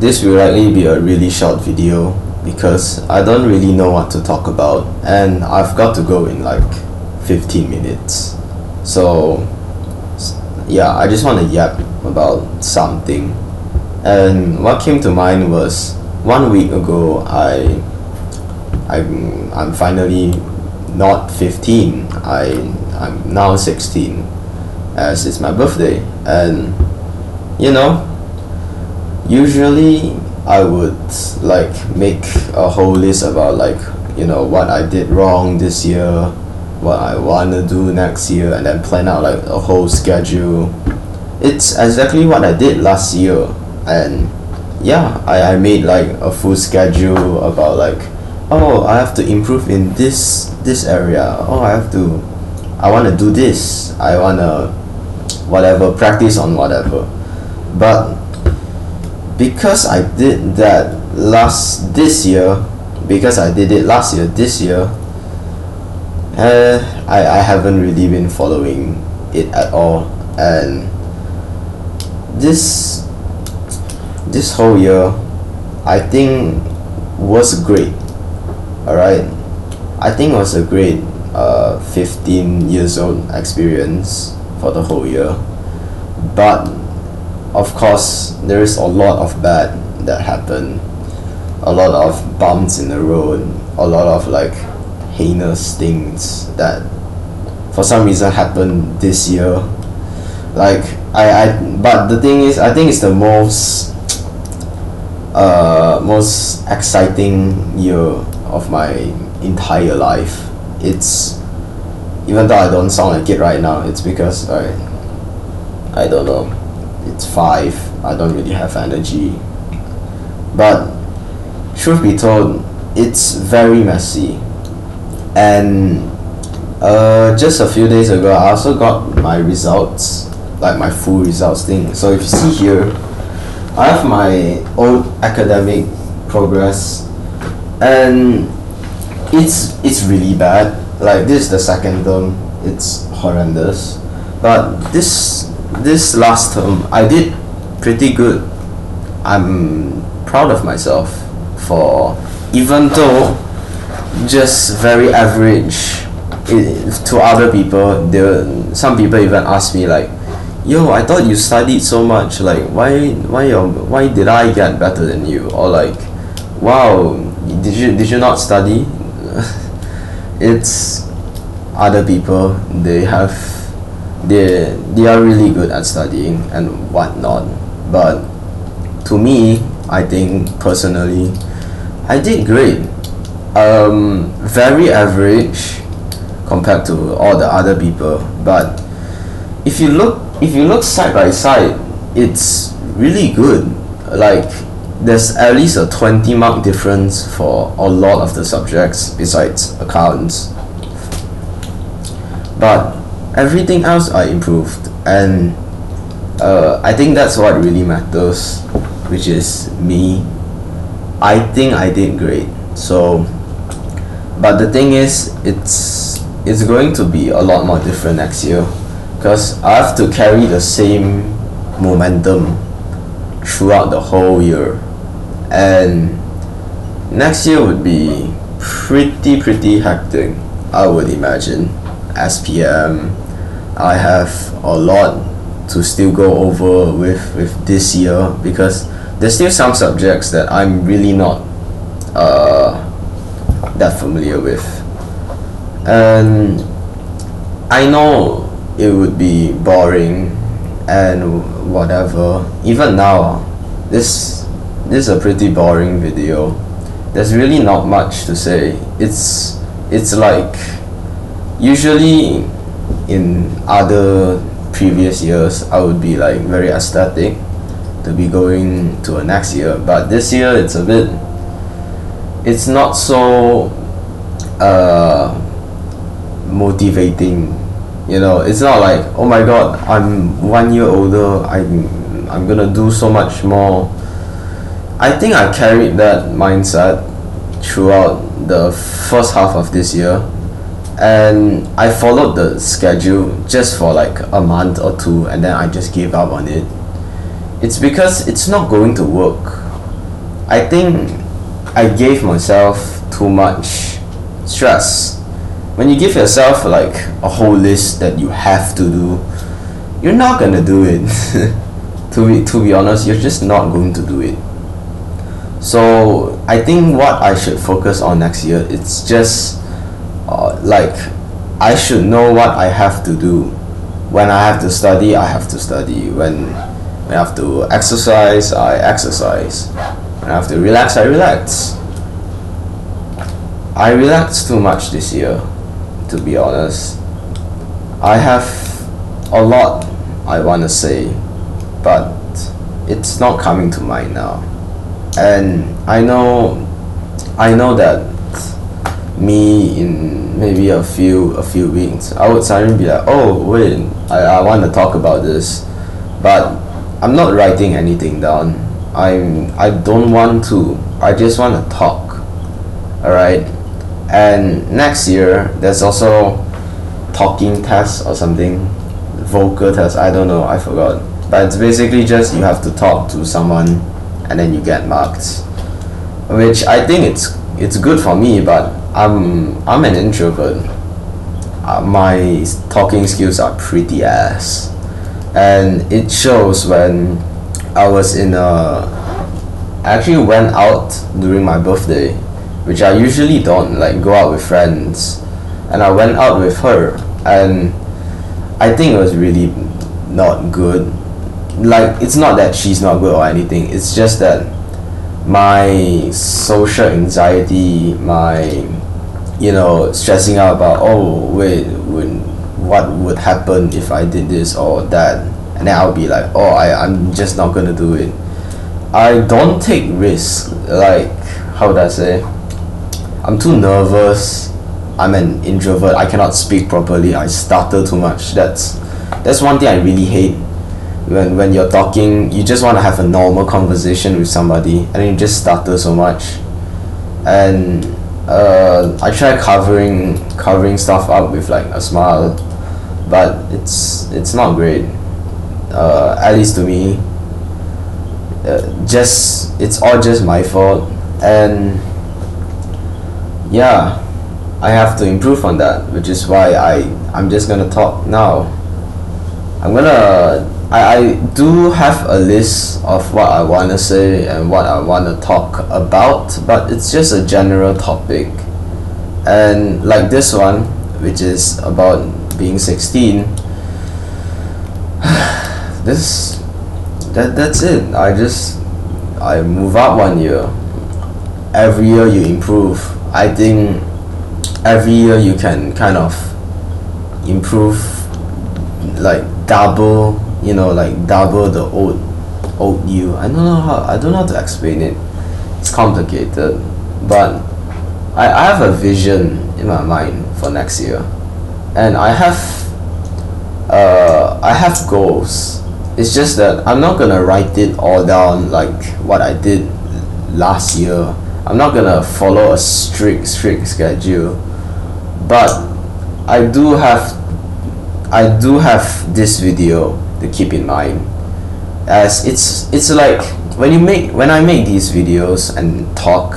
this will likely be a really short video because I don't really know what to talk about and I've got to go in like 15 minutes. So yeah, I just want to yap about something. And what came to mind was 1 week ago I'm finally not 15. I'm now 16 as it's my birthday. And you know, usually I would like make a whole list about like, you know, what I did wrong this year, what I want to do next year, and then plan out like a whole schedule. It's exactly what I did last year. And yeah, I made like a full schedule about like, oh, I have to improve in this area. Oh, I want to do this. I want to whatever, practice on whatever. But because I did that this year, I haven't really been following it at all. And this whole year I think was great. Alright, I think it was a great 15 years old experience for the whole year. But of course there is a lot of bad that happened, a lot of bumps in the road, a lot of like heinous things that for some reason happened this year. Like but the thing is, I think it's the most exciting year of my entire life. It's, even though I don't sound like it right now, it's because I don't know, it's 5, I don't really have energy. But truth be told, it's very messy. And just a few days ago I also got my results, like my full results thing. So if you see here, I have my old academic progress, and it's really bad. Like this is the second term, it's horrendous. But this last term I did pretty good. I'm proud of myself for, even though just very average to other people. Some people even ask me like, yo, I thought you studied so much, like why did I get better than you? Or like, wow, did you not study? It's other people, they are really good at studying and whatnot. But to me, I think personally I did great. Very average compared to all the other people. But if you look side by side, it's really good. Like there's at least a 20 mark difference for a lot of the subjects besides accounts. But everything else I improved, and I think that's what really matters, which is me. I think I did great. So, but the thing is, it's going to be a lot more different next year, because I have to carry the same momentum throughout the whole year. And next year would be pretty hectic, I would imagine. SPM, I have a lot to still go over with this year, because there's still some subjects that I'm really not that familiar with. And I know it would be boring and whatever. Even now, this is a pretty boring video. There's really not much to say. It's like, usually in other previous years I would be like very ecstatic to be going to a next year, but this year it's not so motivating. You know, it's not like, oh my god, I'm 1 year older, I'm gonna do so much more. I think I carried that mindset throughout the first half of this year, and I followed the schedule just for like a month or two, and then I just gave up on it. It's because it's not going to work. I think I gave myself too much stress. When you give yourself like a whole list that you have to do, you're not gonna do it. To be honest, you're just not going to do it. So I think what I should focus on next year, it's just like I should know what I have to do. When I have to study, I have to study. When I have to exercise, I exercise. When I have to relax, I relax. I relaxed too much this year, to be honest. I have a lot I want to say, but it's not coming to mind now. And I know that me in maybe a few weeks, I would suddenly be like, oh wait, I want to talk about this, but I'm not writing anything down. I don't want to. I just want to talk. All right. And next year there's also talking test or something, vocal test. I don't know. I forgot. But it's basically just you have to talk to someone, and then you get marks, which I think it's good for me. But I'm an introvert. My talking skills are pretty ass, and it shows when I was in a. I actually went out during my birthday, which I usually don't like go out with friends, and I went out with her, and I think it was really not good. Like it's not that she's not good or anything. It's just that my social anxiety, my stressing out about what would happen if I did this or that, and then I'll be like, I'm just not gonna do it. I don't take risks. Like, how would I say? I'm too nervous. I'm an introvert. I cannot speak properly. I stutter too much. That's one thing I really hate. When you're talking, you just want to have a normal conversation with somebody, and then you just stutter so much. And I try covering stuff up with like a smile, but it's not great. At least to me. It's all just my fault, and yeah, I have to improve on that, which is why I'm just gonna talk now. I do have a list of what I wanna say and what I wanna talk about, but it's just a general topic. And like this one, which is about being 16, that's it. I move up one year. Every year you improve. I think every year you can kind of improve, like double the old you. I don't know how to explain it. It's complicated, but I have a vision in my mind for next year, and I have goals. It's just that I'm not gonna write it all down like what I did last year. I'm not gonna follow a strict schedule, but I do have this video to keep in mind, as it's like when I make these videos and talk,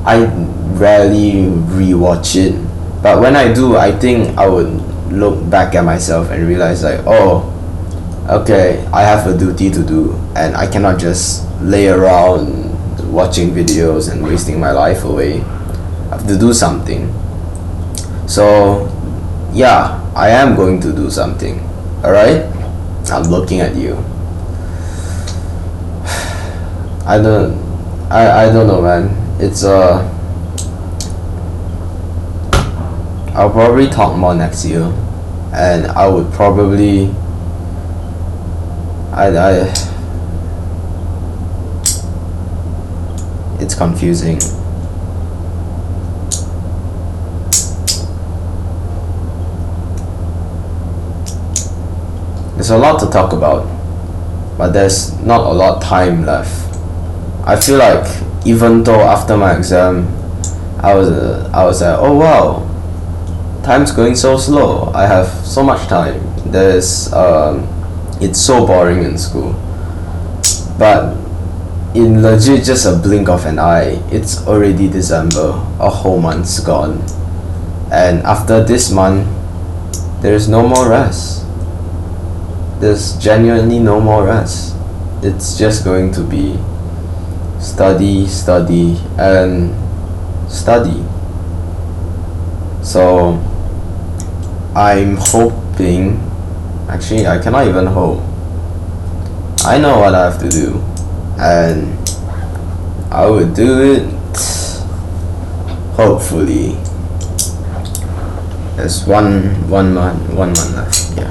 I rarely rewatch it, but when I do, I think I would look back at myself and realize like, oh, okay, I have a duty to do, and I cannot just lay around watching videos and wasting my life away. I have to do something. So yeah, I am going to do something. Alright? I'm looking at you. I don't know, man. I'll probably talk more next year, and I would probably it's confusing. There's a lot to talk about, but there's not a lot of time left. I feel like even though after my exam I was like, oh wow, time's going so slow. I have so much time. It's so boring in school. But in legit just a blink of an eye, it's already December. A whole month's gone. And after this month, there's no more rest. There's genuinely no more rest. It's just going to be study, study, and study. So I'm hoping, actually I cannot even hope. I know what I have to do, and I will do it. Hopefully. There's one month left. Yeah.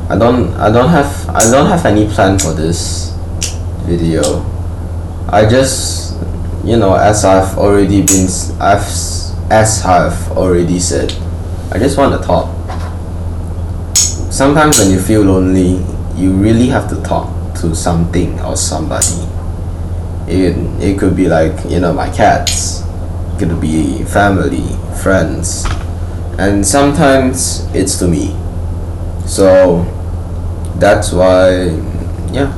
I don't have any plan for this video. I just, as I've already said, I just want to talk. Sometimes when you feel lonely, you really have to talk to something or somebody. It could be like, my cats. It could be family, friends, and sometimes it's to me. So that's why, yeah.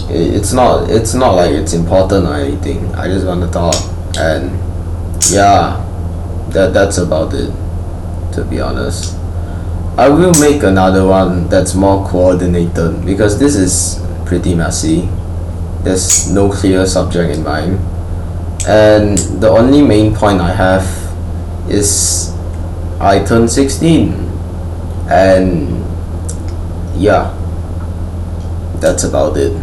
It's not like it's important or anything. I just want to talk, and yeah, that's about it, to be honest. I will make another one that's more coordinated, because this is pretty messy. There's no clear subject in mind, and the only main point I have is I turned 16, and yeah, that's about it.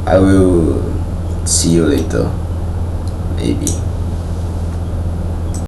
I will see you later, maybe.